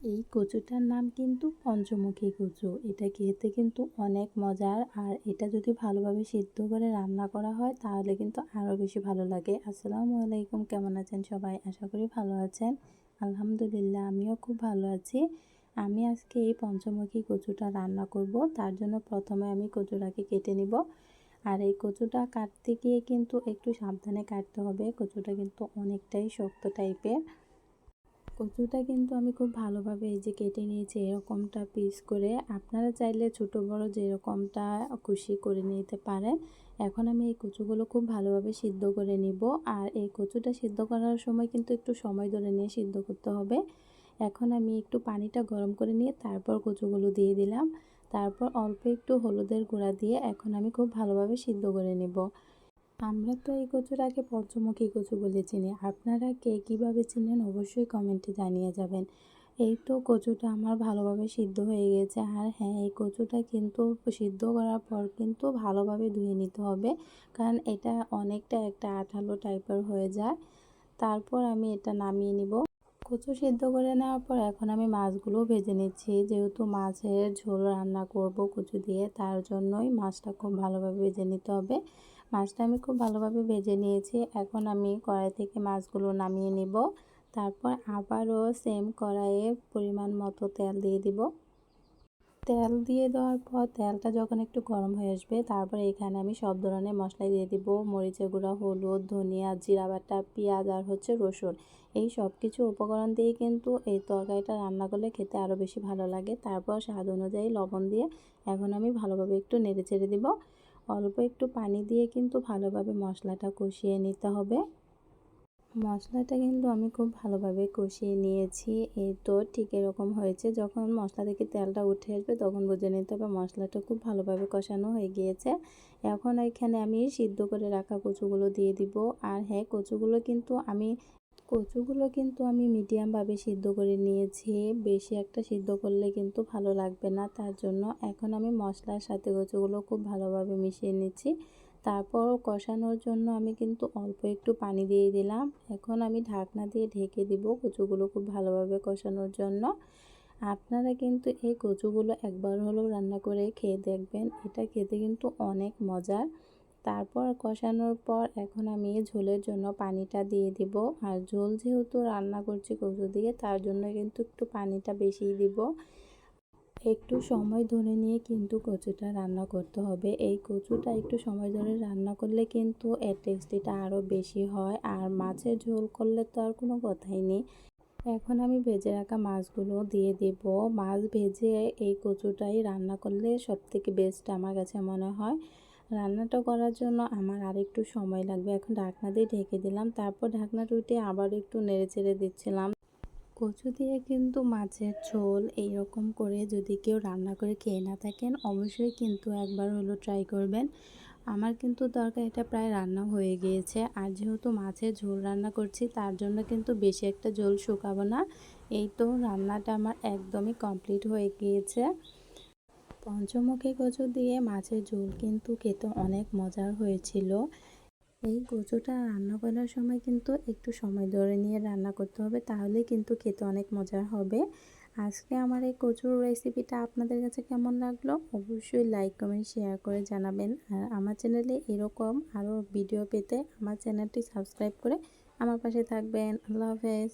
এই কচুটার নাম কিন্তু পঞ্চমুখী কচু। এটা খেতে কিন্তু অনেক মজার, আর এটা যদি ভালোভাবে সিদ্ধ করে রান্না করা হয় তাহলে কিন্তু আরও বেশি ভালো লাগে। আসসালামু আলাইকুম, কেমন আছেন সবাই? আশা করি ভালো আছেন। আলহামদুলিল্লাহ, আমিও খুব ভালো আছি। আমি আজকে এই পঞ্চমুখী কচুটা রান্না করব। তার জন্য প্রথমে আমি কচুটাকে কেটে নিব। আর এই কচুটা কাটতে গিয়ে কিন্তু একটু সাবধানে কাটতে হবে। কচুটা কিন্তু অনেকটাই শক্ত টাইপের। কচুটা কিন্তু আমি খুব ভালোভাবে এই যে কেটে নিয়েছি এরকমটা পিস করে। আপনারা চাইলে ছোট বড় যেরকমটা খুশি করে নিতে পারেন। এখন আমি এই কচুগুলো খুব ভালোভাবে সিদ্ধ করে নিব। আর এই কচুটা সিদ্ধ করার সময় কিন্তু একটু সময় ধরে নিয়ে সিদ্ধ করতে হবে। এখন আমি একটু পানিটা গরম করে নিয়ে তারপর কচুগুলো দিয়ে দিলাম। তারপর অল্প একটু হলুদের গুঁড়া দিয়ে এখন আমি খুব ভালোভাবে সিদ্ধ করে নেব। আমরা তো এই কচুটাকে পঞ্চমুখী কচু বলে চিনি। আপনারা কে কীভাবে চিনেন অবশ্যই কমেন্টে জানিয়ে যাবেন। এই তো কচুটা আমার ভালোভাবে সিদ্ধ হয়ে গেছে। আর হ্যাঁ, এই কচুটা কিন্তু সিদ্ধ করার পর কিন্তু ভালোভাবে ধুয়ে নিতে হবে, কারণ এটা অনেকটা একটা আঠালো টাইপের হয়ে যায়। তারপর আমি এটা নামিয়ে নিব। কচু সিদ্ধ করে নেওয়ার পর এখন আমি মাছগুলো ভেজে নিচ্ছি। যেহেতু মাছের ঝোল রান্না করব কচু দিয়ে, তার জন্যই মাছটা খুব ভালোভাবে ভেজে নিতে হবে। মাছটা আমি খুব ভালোভাবে ভেজে নিয়েছি। এখন আমি কড়াই থেকে মাছগুলো নামিয়ে নিব। তারপর আবারও সেম কড়াইয়ে পরিমাণ মতো তেল দিয়ে দিব। তেল দিয়ে দেওয়ার পর তেলটা যখন একটু গরম হয়ে আসবে, তারপরে এখানে আমি সব ধরনের মশলা দিয়ে দিব। মরিচের গুঁড়া, হলুদ, ধনিয়া, জিরা বাটা, পেঁয়াজ আর রসুন। এই সব কিছু উপকরণ দিয়ে কিন্তু এই তরকারিটা রান্না করলে খেতে আরও বেশি ভালো লাগে। তারপর স্বাদ অনুযায়ী লবণ দিয়ে এখন আমি ভালোভাবে একটু নেড়ে চেড়ে দিব। অল্প একটু পানি দিয়ে কিন্তু ভালোভাবে মশলাটা কষিয়ে নিতে হবে। মশলাটা কিন্তু আমি খুব ভালোভাবে কষিয়ে নিয়েছি। এই তো ঠিক এরকম হয়েছে। যখন মশলা থেকে তেলটা উঠে আসবে তখন বুঝে নিতে হবে মশলাটা খুব ভালোভাবে কষানো হয়ে গিয়েছে। এখন এখানে আমি সিদ্ধ করে রাখা কচুগুলো দিয়ে দিব। আর হ্যাঁ, কচুগুলো কিন্তু আমি মিডিয়ামভাবে সিদ্ধ করে নিয়েছি। বেশি একটা সিদ্ধ করলে কিন্তু ভালো লাগবে না, তার জন্য এখন আমি মশলার সাথে কচুগুলো খুব ভালোভাবে মিশিয়ে নিচ্ছি। তারপর কষানোর জন্য আমি কিন্তু অল্প একটু পানি দিয়ে দিলাম। এখন আমি ঢাকনা দিয়ে ঢেকে দিব কচুগুলো খুব ভালোভাবে কষানোর জন্য। আপনারা কিন্তু এই কচুগুলো একবার হলেও রান্না করে খেয়ে দেখবেন, এটা খেতে কিন্তু অনেক মজার। তারপর কষানোর পর এখন আমি ঝোলের জন্য পানিটা দিয়ে দিব। আর ঝোল যেহেতু রান্না করছি কচু দিয়ে, তার জন্য কিন্তু একটু পানিটা বেশিই দিব। একটু সময় ধরে নিয়ে কিন্তু কচুটা রান্না করতে হবে। এই কচুটা একটু সময় ধরে রান্না করলে কিন্তু এর টেস্টিটা আরও বেশি হয়। আর মাছের ঝোল করলে তো আর কোনো কথাই নেই। এখন আমি ভেজে রাখা মাছগুলো দিয়ে দেব। মাছ ভেজে এই কচুটাই রান্না করলে সবথেকে বেস্ট আমার কাছে মনে হয়। রান্নাটা করার জন্য আমার আরেকটু সময় লাগবে। এখন ঢাকনা দিয়ে ঢেকে দিলাম। তারপর ঢাকনাটা উঠে আবার একটু নেড়ে চেড়ে দিচ্ছিলাম। কচু দিয়ে কিন্তু মাছের ঝোল এইরকম করে যদি কেউ রান্না করে খেয়ে না থাকেন, অবশ্যই কিন্তু একবার হলো ট্রাই করবেন। আমার কিন্তু তরকারিটা প্রায় রান্না হয়ে গিয়েছে। আর যেহেতু মাছের ঝোল রান্না করছি, তার জন্য কিন্তু বেশি একটা ঝোল শুকাবো না। এই তো রান্নাটা আমার একদমই কমপ্লিট হয়ে গিয়েছে। পঞ্চমুখী কচু দিয়ে মাছের ঝোল কিন্তু খেতে অনেক মজার হয়েছিল। এই কচুটা রান্না করার সময় কিন্তু একটু সময় ধরে নিয়ে রান্না করতে হবে, তাহলে কিন্তু খেতে অনেক মজার হবে। আজকে আমার এই কচুর রেসিপিটা আপনাদের কাছে কেমন লাগলো অবশ্যই লাইক, কমেন্ট, শেয়ার করে জানাবেন। আর আমার চ্যানেলে এরকম আরও ভিডিও পেতে আমার চ্যানেলটি সাবস্ক্রাইব করে আমার পাশে থাকবেন। আল্লাহ হাফেজ।